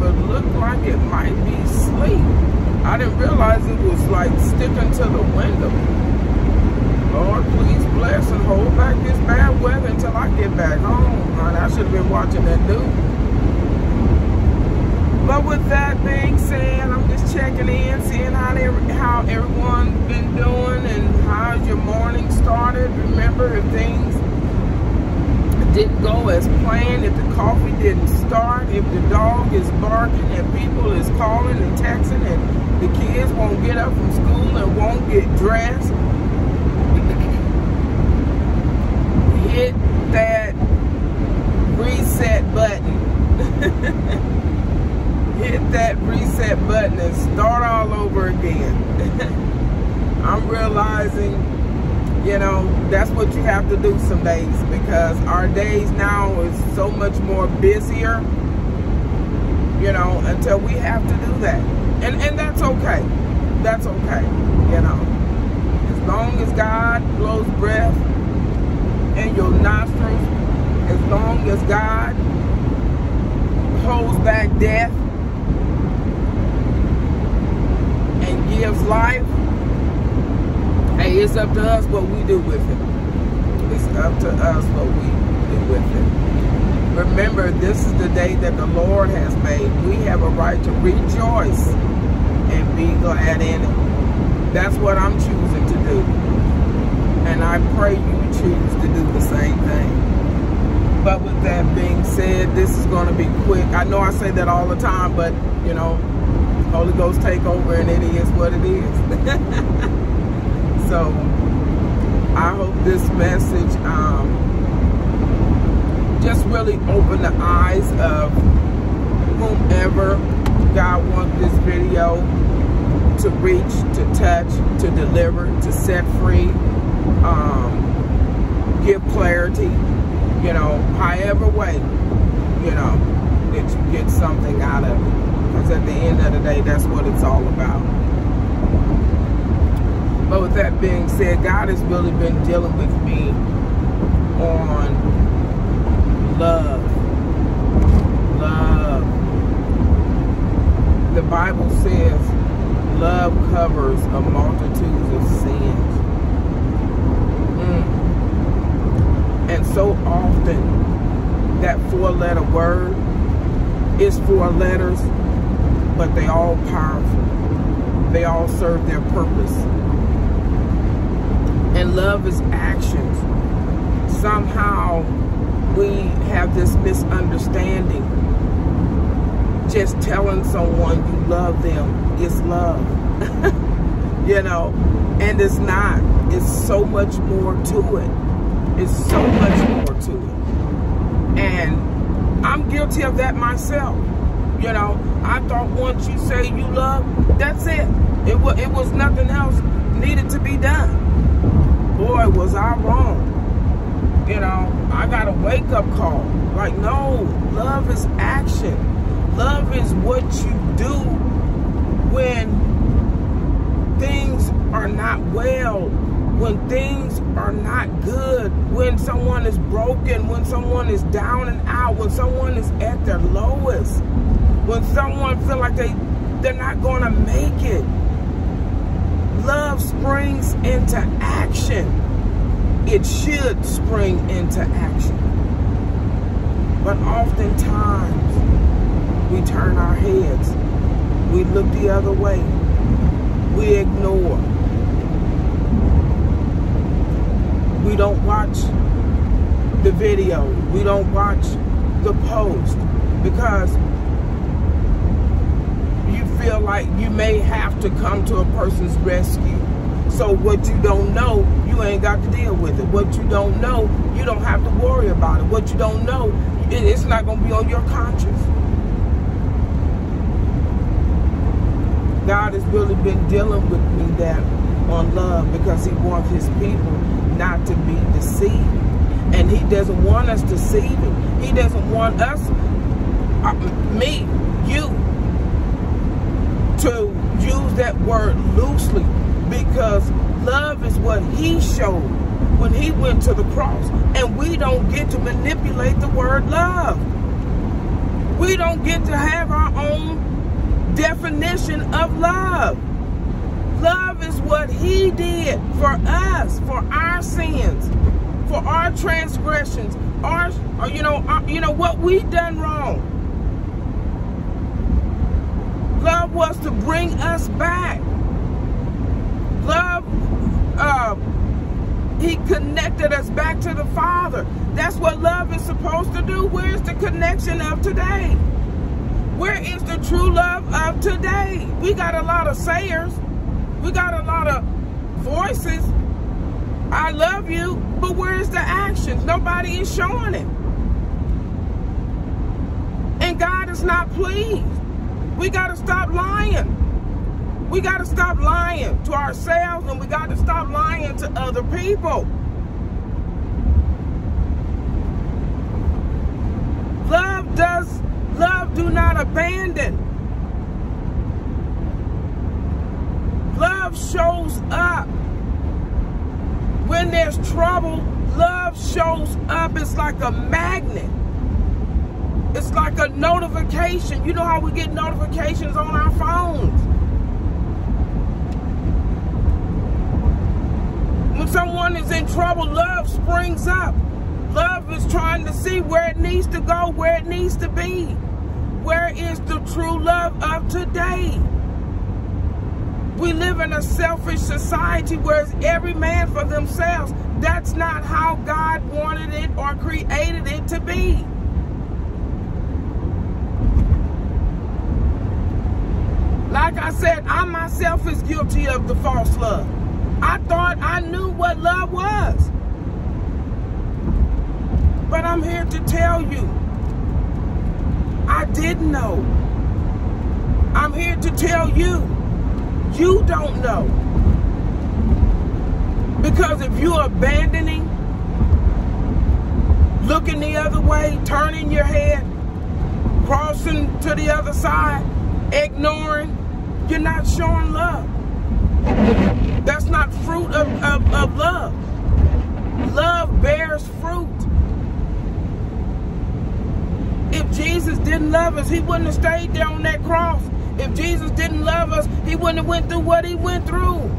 but it looked like it might be sleep. I didn't realize it was like sticking to the window. Lord, please bless and hold back this bad weather until I get back home. I should have been watching that news. But with that being said, I'm just checking in, seeing how everyone's been doing and how's your morning started. Remember, if things didn't go as planned, if the coffee didn't start, if the dog is barking and people is calling and texting and the kids won't get up from school and won't get dressed, hit that reset button. Hit that reset button and start all over again. I'm realizing, you know, that's what you have to do some days, because our days now is so much more busier, you know, until we have to do that. And that's okay. That's okay, you know. As long as God blows breath in your nostrils, as long as God holds back death and gives life, hey, it's up to us what we do with it. It's up to us what we do with it. Remember, this is the day that the Lord has made. We have a right to rejoice and be glad in it. That's what I'm choosing to do. And I pray you choose to do the same thing. But with that being said, this is going to be quick. I know I say that all the time, but, you know, Holy Ghost take over and it is what it is. So, I hope this message just really opened the eyes of whomever God wants this video to reach, to touch, to deliver, to set free, give clarity, you know, however way, you know, that you get something out of it. Because at the end of the day, that's what it's all about. But with that being said, God has really been dealing with me on love. Love. The Bible says love covers a multitude of sins. And so often, that 4-letter word is 4 letters, but they all powerful. They all serve their purpose. And love is actions. Somehow we have this misunderstanding. Just telling someone you love them is love. You know, and it's not. It's so much more to it. It's so much more to it. And I'm guilty of that myself. You know, I thought once you say you love, that's it. It was nothing else needed to be done. Boy, was I wrong. You know, I got a wake-up call. Like, no, love is action. Love is what you do when things are not well, when things are not good, when someone is broken, when someone is down and out, when someone is at their lowest, when someone feels like they're not going to make it. Love springs into action. It should spring into action. But oftentimes, we turn our heads. We look the other way. We ignore. We don't watch the video. We don't watch the post because you feel like you may have to come to a person's rescue. So what you don't know, you ain't got to deal with it. What you don't know, you don't have to worry about it. What you don't know, it's not going to be on your conscience. God has really been dealing with me that on love because he wants his people not to be deceived. And he doesn't want us deceiving. He doesn't want us, me, you, to use that word loosely, because love is what he showed when he went to the cross. And we don't get to manipulate the word love. We don't get to have our own definition of love. Love is what he did for us, for our sins, for our transgressions, what we done wrong. Love was to bring us back. Love, he connected us back to the Father. That's what love is supposed to do. Where's the connection of today? Where is the true love of today? We got a lot of sayers. We got a lot of voices. I love you, but where's the actions? Nobody is showing it. And God is not pleased. We got to stop lying. We got to stop lying to ourselves, and we got to stop lying to other people. Love do not abandon. Love shows up. When there's trouble, love shows up. It's like a magnet. It's like a notification. You know how we get notifications on our phones? When someone is in trouble, love springs up. Love is trying to see where it needs to go, where it needs to be. Where is the true love of today? We live in a selfish society where it's every man for themselves. That's not how God wanted it or created it to be. Like I said, I myself is guilty of the false love. I thought I knew what love was. But I'm here to tell you, I didn't know. I'm here to tell you, you don't know. Because if you're abandoning, looking the other way, turning your head, crossing to the other side, ignoring, you're not showing love. That's not fruit of love. Love bears fruit. If Jesus didn't love us, he wouldn't have stayed there on that cross. If Jesus didn't love us, he wouldn't have went through what he went through.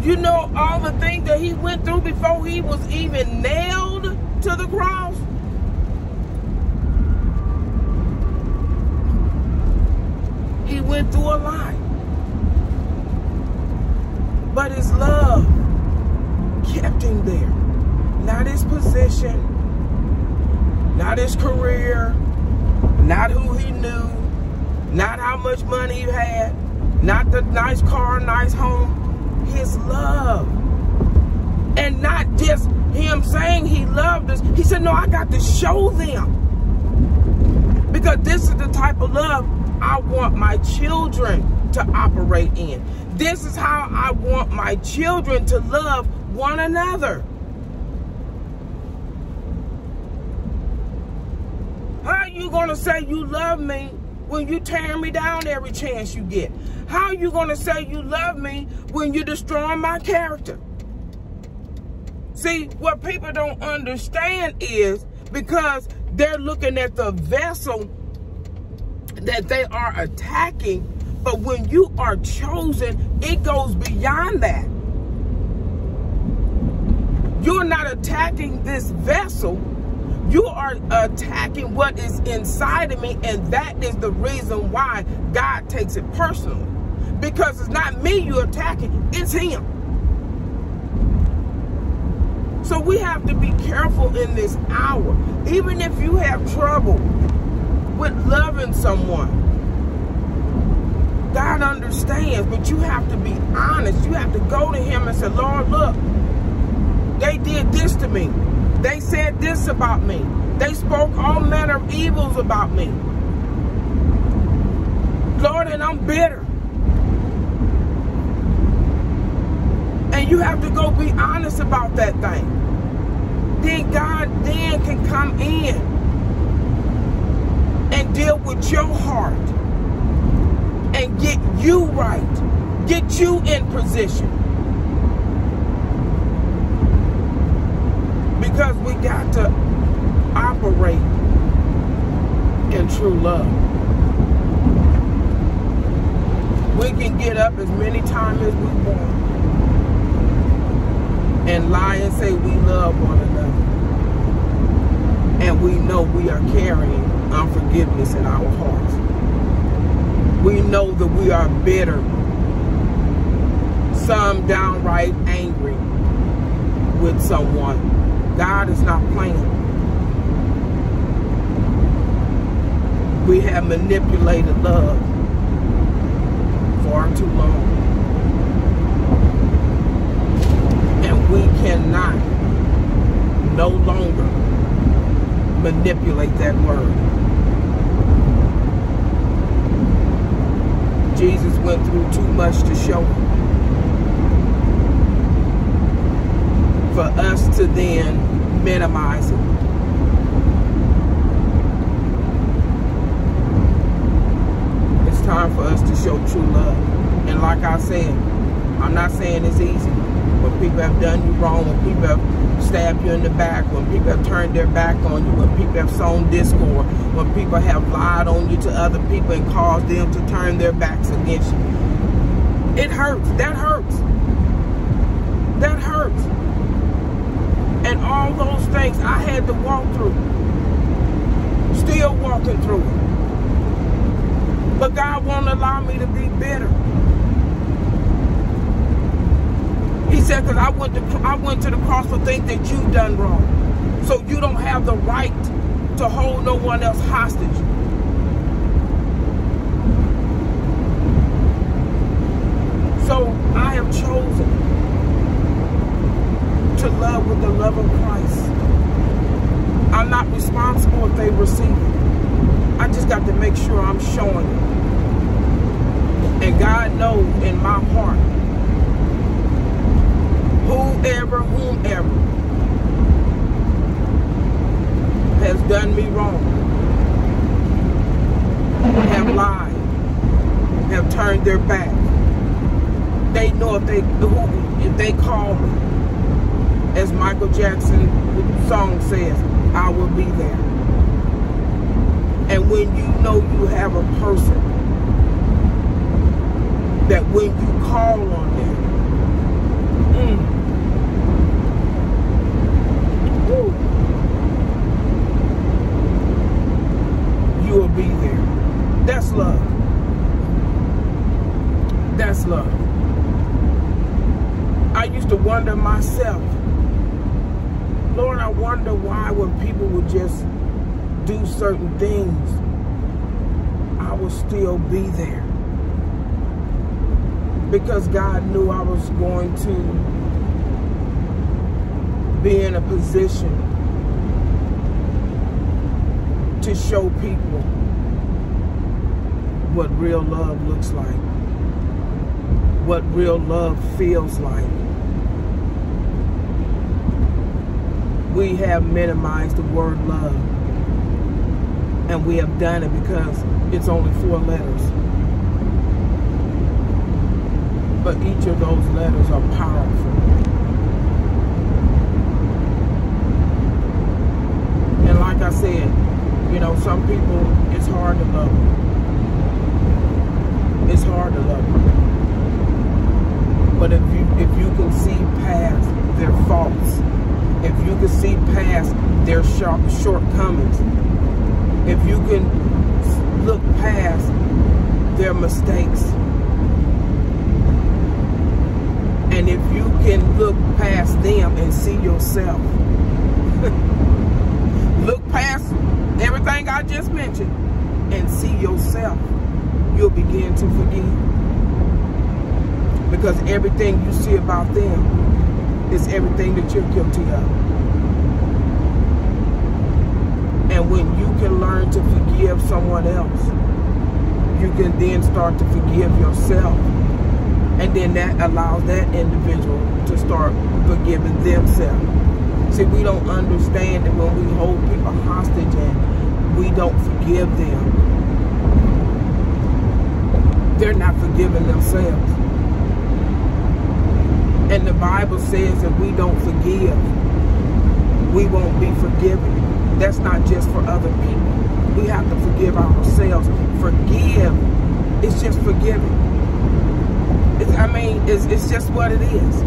You know all the things that he went through before he was even nailed to the cross? He went through a lot. But his love kept him there. Not his position, not his career, not who he knew, not how much money he had, not the nice car, nice home. His love. And not just him saying he loved us. He said, no, I got to show them. Because this is the type of love I want my children to operate in. This is how I want my children to love one another. How are you going to say you love me when you tear me down every chance you get? How are you going to say you love me when you destroy my character? See, what people don't understand is because they're looking at the vessel that they are attacking, but when you are chosen, it goes beyond that. You're not attacking this vessel. You are attacking what is inside of me, and that is the reason why God takes it personally. Because it's not me you're attacking, it's him. So we have to be careful in this hour. Even if you have trouble with loving someone, God understands, but you have to be honest. You have to go to him and say, Lord, look, they did this to me. They said this about me. They spoke all manner of evils about me. Lord, and I'm bitter. And you have to go be honest about that thing. Then God then can come in and deal with your heart and get you right, get you in position. Because we got to operate true love. We can get up as many times as we want and lie and say we love one another. And we know we are carrying unforgiveness in our hearts. We know that we are bitter, some downright angry with someone. God is not playing. We have manipulated love far too long. And we cannot no longer manipulate that word. Jesus went through too much to show it. For us to then minimize it. It's time for us to show true love. And like I said, I'm not saying it's easy. When people have done you wrong, when people have stabbed you in the back, when people have turned their back on you, when people have sown discord, when people have lied on you to other people and caused them to turn their backs against you. It hurts. That hurts. That hurts. And all those things I had to walk through. Still walking through it. But God won't allow me to be bitter. He said, because I went to the cross for things that you've done wrong. So you don't have the right to hold no one else hostage. So I have chosen to love with the love of Christ. I'm not responsible if they receive it. I just got to make sure I'm showing it. And God knows in my heart, whomever has done me wrong, have lied, have turned their back, they know if they call me, as Michael Jackson's song says, I will be there. And when you know you have a person that when you call on them, you will be there. That's love. That's love. I used to wonder myself, Lord, I wonder why when people would just do certain things, I would still be there. Because God knew I was going to be in a position to show people what real love looks like, what real love feels like. We have minimized the word love, and we have done it because it's only 4 letters. But each of those letters are powerful. And like I said, you know, some people, it's hard to love them. It's hard to love them. But if you can see past their faults, if you can see past their shortcomings, if you can look past their mistakes, and if you can look past them and see yourself, look past everything I just mentioned and see yourself, you'll begin to forgive. Because everything you see about them is everything that you're guilty of. And when you can learn to forgive someone else, you can then start to forgive yourself. And then that allows that individual to start forgiving themselves. See, we don't understand that when we hold people hostage and we don't forgive them, they're not forgiving themselves. And the Bible says if we don't forgive, we won't be forgiven. That's not just for other people. we have to forgive ourselves. Forgive. It's just forgiving. It's just what it is.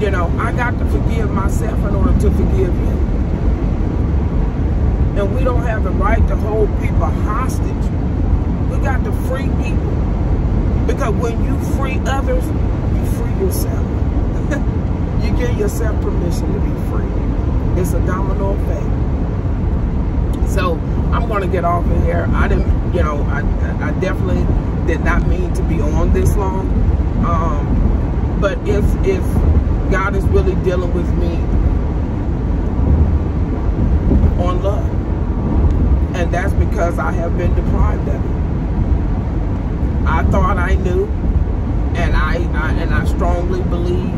You know, I got to forgive myself in order to forgive you. And we don't have the right to hold people hostage. We got to free people. Because when you free others, you free yourself. You give yourself permission to be free. It's a domino effect. So I'm going to get off of here. I didn't, you know, I definitely did not mean to be on this long. But if God is really dealing with me on love, and that's because I have been deprived of it. I thought I knew, and I strongly believe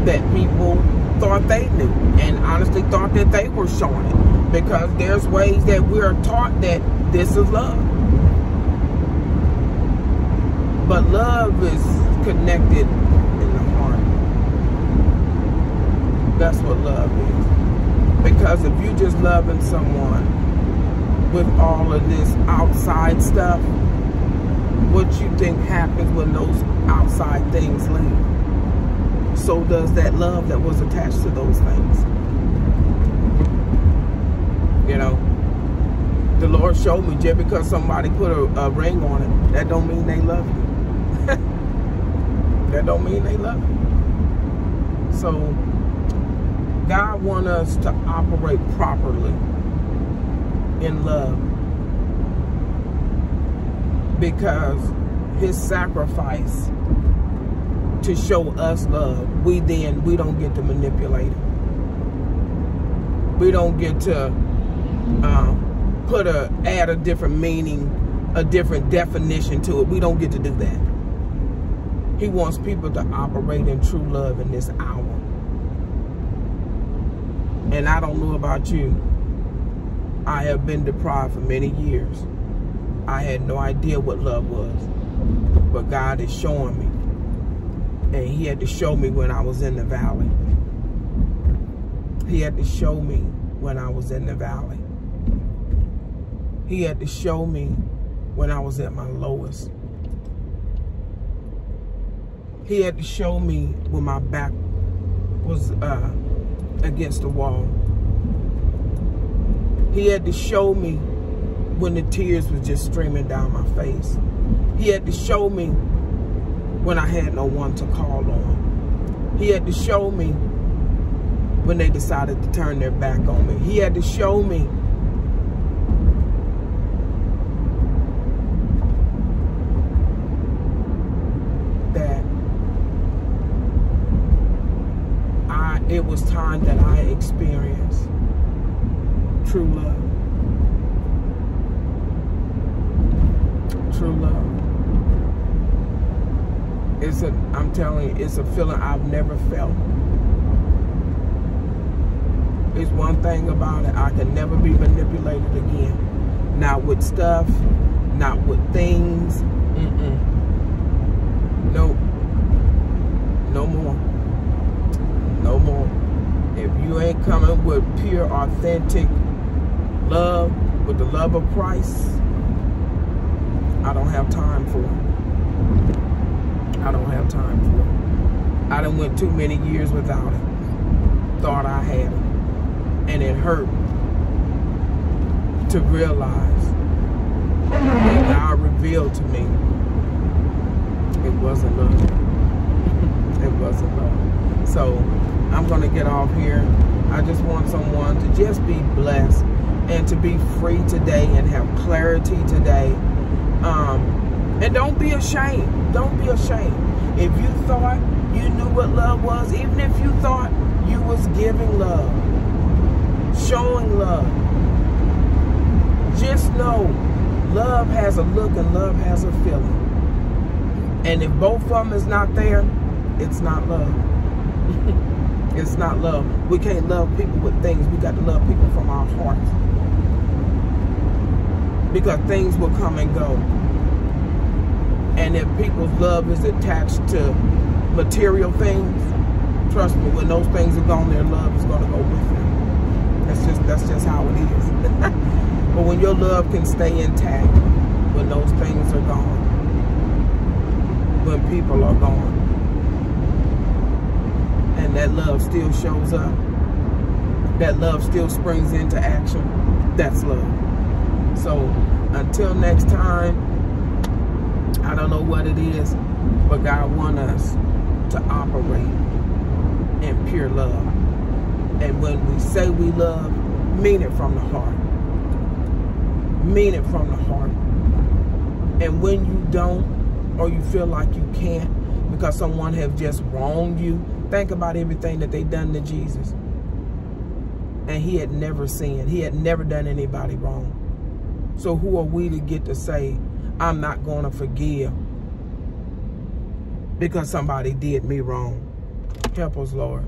that people thought they knew, and honestly thought that they were showing it, because there's ways that we are taught that this is love. But love is connected in the heart. That's what love is. Because if you just loving someone with all of this outside stuff, what you think happens when those outside things leave? So does that love that was attached to those things. You know, the Lord showed me, just because somebody put a ring on it, that don't mean they love you. That don't mean they love you. So God wants us to operate properly in love, because his sacrifice to show us love, we don't get to manipulate it. We don't get to add a different meaning, a different definition to it. We don't get to do that. He wants people to operate in true love in this hour. And I don't know about you. I have been deprived for many years. I had no idea what love was. But God is showing me. And he had to show me when I was in the valley. He had to show me when I was in the valley. He had to show me when I was at my lowest. He had to show me when my back was against the wall. He had to show me when the tears was just streaming down my face. He had to show me when I had no one to call on. He had to show me when they decided to turn their back on me. He had to show me that it was time that I experienced true love. True love. I'm telling you, it's a feeling I've never felt. It's one thing about it, I can never be manipulated again. Not with stuff, not with things. Nope. No more. No more. If you ain't coming with pure, authentic love, with the love of Christ, I don't have time for it. I don't have time for it. I done went too many years without it. Thought I had it. And it hurt to realize that God revealed to me it wasn't love. It wasn't love. So I'm going to get off here. I just want someone to just be blessed and to be free today and have clarity today. And don't be ashamed. Don't be ashamed. If you thought you knew what love was, even if you thought you was giving love, showing love, just know love has a look and love has a feeling. And if both of them is not there, it's not love. It's not love. We can't love people with things. We got to love people from our hearts. Because things will come and go. And if people's love is attached to material things, trust me, when those things are gone, their love is going to go with them. That's just how it is. But when your love can stay intact, when those things are gone, when people are gone, and that love still shows up, that love still springs into action, that's love. So until next time, I don't know what it is, but God wants us to operate in pure love. And when we say we love, mean it from the heart. Mean it from the heart. And when you don't, or you feel like you can't because someone have just wronged you, think about everything that they done to Jesus. And he had never sinned. He had never done anybody wrong. So who are we to get to say, I'm not going to forgive because somebody did me wrong? Help us, Lord.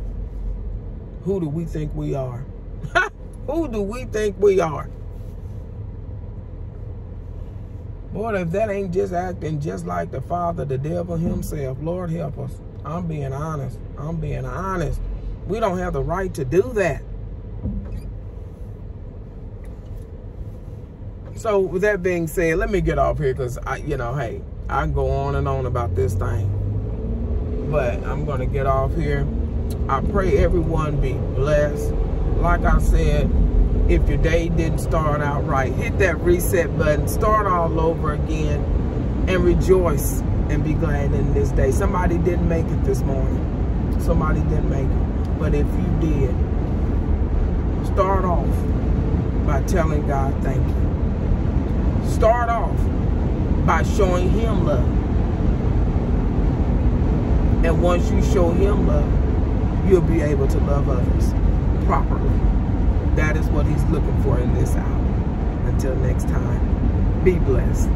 Who do we think we are? Who do we think we are? Lord, if that ain't just acting just like the Father, the devil himself, Lord, help us. I'm being honest. I'm being honest. We don't have the right to do that. So with that being said, let me get off here because, hey, I can go on and on about this thing. But I'm going to get off here. I pray everyone be blessed. Like I said, if your day didn't start out right, hit that reset button, start all over again, and rejoice and be glad in this day. Somebody didn't make it this morning. Somebody didn't make it. But if you did, start off by telling God thank you. Start off by showing him love. And once you show him love, you'll be able to love others properly. That is what he's looking for in this hour. Until next time, be blessed.